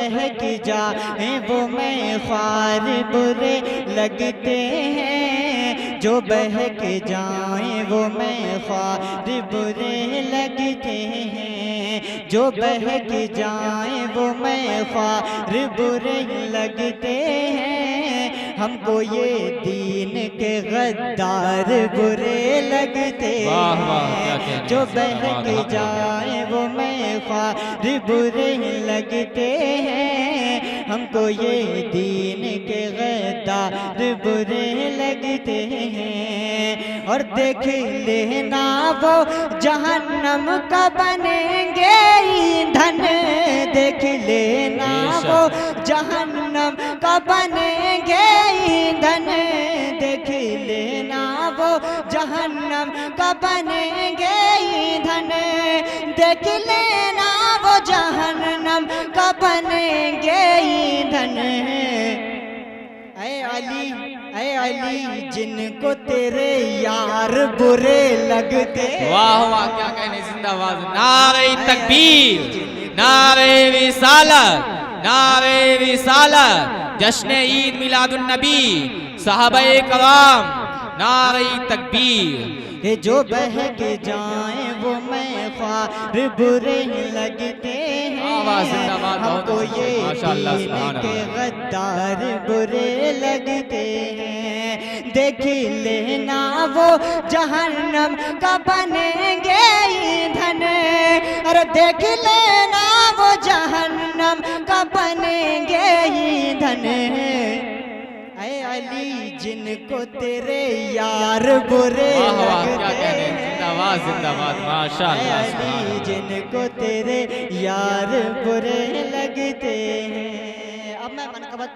बहक जाए वो मैं ख्वार बुरे लगते हैं, जो बहक जाए वो मैं ख्वार बुरे लगते हैं, जो बहक जाए वो मैं ख्वार बुरे लगते हैं। हमको ये दीन के गद्दार बुरे लगते हैं, जो बहक जाए वो मैं ख्वार बुरे लगते हैं। हमको ये दीन के गद्दार बुरे लगते हैं। और देख लेना वो जहन्नम का बनेंगे ईंधन, देख लेना वो जहन्नम का बनेंगे ईंधन, देख लेना वो जहन्नम का बनेंगे ईंधन, देख लेना वो जहन्नम का बनेंगे ईंधन। ऐ अली जिनको तेरे यार बुरे लगते। वाह वाह, क्या कहने, जिंदाबाद। नारे तकबीर, नारे रिसालत, नारे रिसालत, जश्न ईद मिलादुन नबी, सहाबाए कराम, नारे तकबीर। कि जो बहक जाए वो मैं ख्वार बुरे लगते हैं, हमको ये दीन के गद्दार बुरे लगते हैं। देख लेना वो जहन्नम का बनेंगे ईंधन, अरे देख लेना वो जहन्नम का बनेंगे ईंधन। ऐ अली जिनको तेरे यार बुरे लगते हैं, जिंदाबाद जिंदाबाद, माशाअल्लाह। अली जिनको तेरे यार बुरे लगते हैं। अब मैं मनकबत